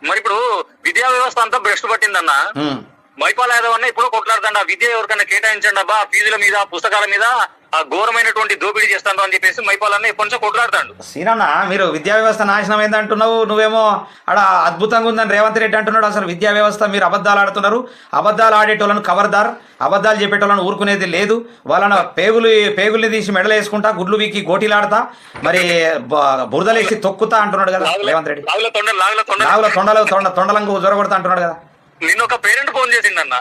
మరి ఇప్పుడు విద్యా వ్యవస్థ అంతా భ్రష్టు పట్టిందన్న. మైపాల్ యాదవ్ అన్న ఇప్పుడు కొట్లాడుతాండి, ఆ విద్య ఎవరికైనా కేటాయించండి అబ్బా, ఫీజుల మీద పుస్తకాల మీద ఆ ఘోరమైనటువంటి దోపిడీ చేస్తాను అని చెప్పేసి మైపాల్ అన్న ఎప్పటి నుంచో కొట్లాడతాడు. సీనన్న, మీరు విద్యా వ్యవస్థ నాశనం ఏందంటున్నావు, నువ్వేమో అక్కడ అద్భుతంగా ఉందని రేవంత్ రెడ్డి అంటున్నాడు. అసలు విద్యా వ్యవస్థ మీరు అబద్ధాలు ఆడుతున్నారు. అబద్ధాలు ఆడేటోళ్ళను ఖబర్దార్, అబద్ధాలు చెప్పేటోళ్ళను ఊరుకునేది లేదు. వాళ్ళను పేగుల్ని తీసి మెడలు వేసుకుంటా, గుడ్లు వీకి గోటీలాడతా, మరి బురదలేసి తొక్కుతా అంటున్నాడు కదా రేవంత్ రెడ్డి. తొండలంగు జొరగొడతా అంటున్నాడు కదా. నిన్న ఒక పేరెంట్ ఫోన్ చేసిందన్న,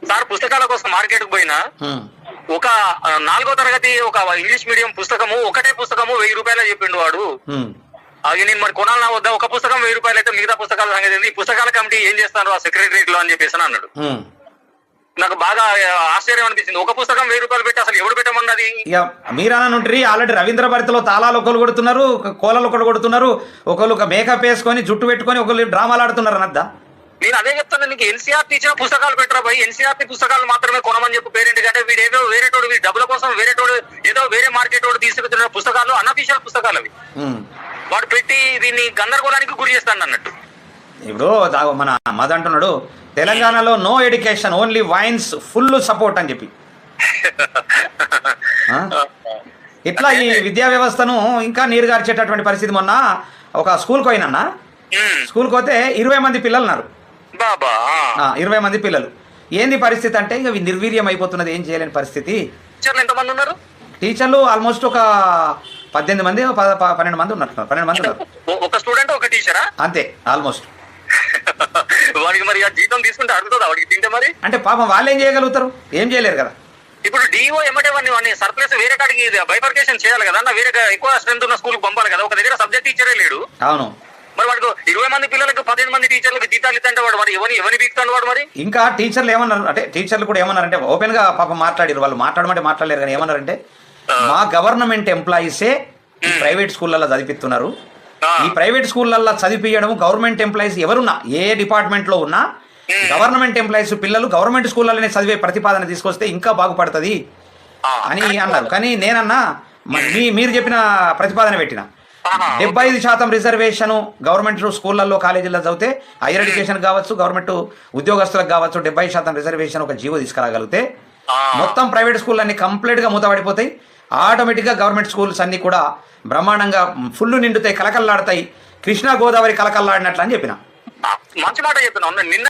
సార్ పుస్తకాల కోసం మార్కెట్ కు పోయినా ఒక 4వ తరగతి ఒక ఇంగ్లీష్ మీడియం పుస్తకము, ఒకటే పుస్తకము 1000 రూపాయలు చెప్పిండు వాడు. అది నేను మరి కొనాలన్నా వద్దా, ఒక పుస్తకం 1000 రూపాయలు అయితే మిగతా పుస్తకాల సంగతి ఈ పుస్తకాల కమిటీ ఏం చేస్తాను ఆ సెక్రటరియట్ లో అని చెప్పేసి అన్నాడు. నాకు బాగా ఆశ్చర్యం అనిపించింది. ఒక పుస్తకం 1000 రూపాయలు పెట్టి అసలు ఎవరు పెట్టమన్నది? ఇక మీరనంటారు ఆల్రెడీ రవీంద్ర భరితలో తాళాలు ఒకరు కొడుతున్నారు, కోలలు ఒకరు కొడుతున్నారు, ఒకళ్ళు మేకప్ వేసుకొని జుట్టు పెట్టుకొని ఒకళ్ళు డ్రామాలు ఆడుతున్నారు అనద్దా? నేను అదే చెప్తాను, నీకు ఎన్సీఆర్టీ ఇచ్చిన పుస్తకాలు పెట్టరా పోయి, ఎన్సీఆర్టీ పుస్తకాలు మాత్రమే కొనమని చెప్పి పేరెంట్ కంటే వీడు ఏదో వేరేటోడు వీడి డబ్బుల కోసం వేరేటోడు ఏదో వేరే మార్కెట్ వాడు తీసుకెళ్తున్న పుస్తకాలు అన్అఫీషియల్ పుస్తకాలు అవి. వాడు పెట్టి దీన్ని గందరగోళానికి గురి చేస్తాను అన్నట్టు. ఇప్పుడు మన మద అంటున్నాడు తెలంగాణలో no education only wines full support అని చెప్పి. ఇట్లా ఈ విద్యా వ్యవస్థను ఇంకా నీరు గార్చేటటువంటి పరిస్థితి. మొన్న ఒక స్కూల్కి పోయినన్నా, స్కూల్కి పోతే 20 మంది పిల్లలు ఉన్నారు. 20 మంది పిల్లలు. ఏంది పరిస్థితి అంటే ఇక నిర్వీర్యం అయిపోతున్నది, ఏం చేయలేని పరిస్థితి. ఎంతమంది ఉన్నారు టీచర్లు? ఆల్మోస్ట్ ఒక 18 మంది 12 మంది ఉన్నారు. 12 మంది ఉన్నారు. ఒక స్టూడెంట్ ఒక టీచరా? అంతే ఆల్మోస్ట్. వాడికి మరి ఆ జీతం తీసుకుంటే అడుగుతుందా వాడికి తింటే? మరి అంటే పాపం వాళ్ళు ఏం చేయగలుగుతారు? ఏం చేయలేరు కదా. ఇప్పుడు డిఓ ఎమ్మటే వాడిని సర్ప్లస్ వేరే కాడికి బైఫర్కేషన్ చేయాలి కదా, వేరే ఎక్కువ స్ట్రెంత్ ఉన్న స్కూల్ పంపాలి కదా. ఒక దగ్గర సబ్జెక్ట్ టీచరే లేడు. అవును. మరి వాడికి 20 మంది పిల్లలకు 15 మంది టీచర్లకు జీతాలు ఇస్తుంటే వాడు మరి ఎవరిని బీక్తాడు వాడు? మరి ఇంకా టీచర్లు ఏమన్నారు అంటే, టీచర్లు కూడా ఏమన్నారంటే ఓపెన్ గా పాపం మాట్లాడారు. వాళ్ళు మాట్లాడమంటే మాట్లాడలేరు కానీ ఏమన్నారంటే, మా గవర్నమెంట్ ఎంప్లాయీసే ఈ ప్రైవేట్ స్కూళ్ళల్లో చదివిస్తున్నారు. ఈ ప్రైవేట్ స్కూళ్ళల్లో చదివించడం గవర్నమెంట్ ఎంప్లాయీస్ ఎవరున్నా, ఏ డిపార్ట్మెంట్ లో ఉన్నా గవర్నమెంట్ ఎంప్లాయీస్ పిల్లలు గవర్నమెంట్ స్కూళ్ళలోనే చదివే ప్రతిపాదన తీసుకొస్తే ఇంకా బాగుపడుతుంది అని అన్నారు. కానీ నేనన్నా మీరు చెప్పిన ప్రతిపాదన పెట్టిన 75% రిజర్వేషన్ గవర్నమెంట్ స్కూళ్ళల్లో కాలేజీల్లో చదివితే, హైయర్ ఎడ్యుకేషన్ కావచ్చు, గవర్నమెంట్ ఉద్యోగస్తులకు కావచ్చు, 70% రిజర్వేషన్ ఒక జీవో తీసుకురాగలిగితే మొత్తం ప్రైవేట్ స్కూల్ అన్ని కంప్లీట్ గా మూతపడిపోతాయి. ఆటోమేటిక్ గా గవర్నమెంట్ స్కూల్స్ అన్ని కూడా బ్రహ్మాండంగా ఫుల్ నిండుతాయి, కలకల్లాడతాయి, కృష్ణా గోదావరి కలకల్లాడినట్లు అని చెప్పిన. మంచి మాట చెప్పిన. నిన్న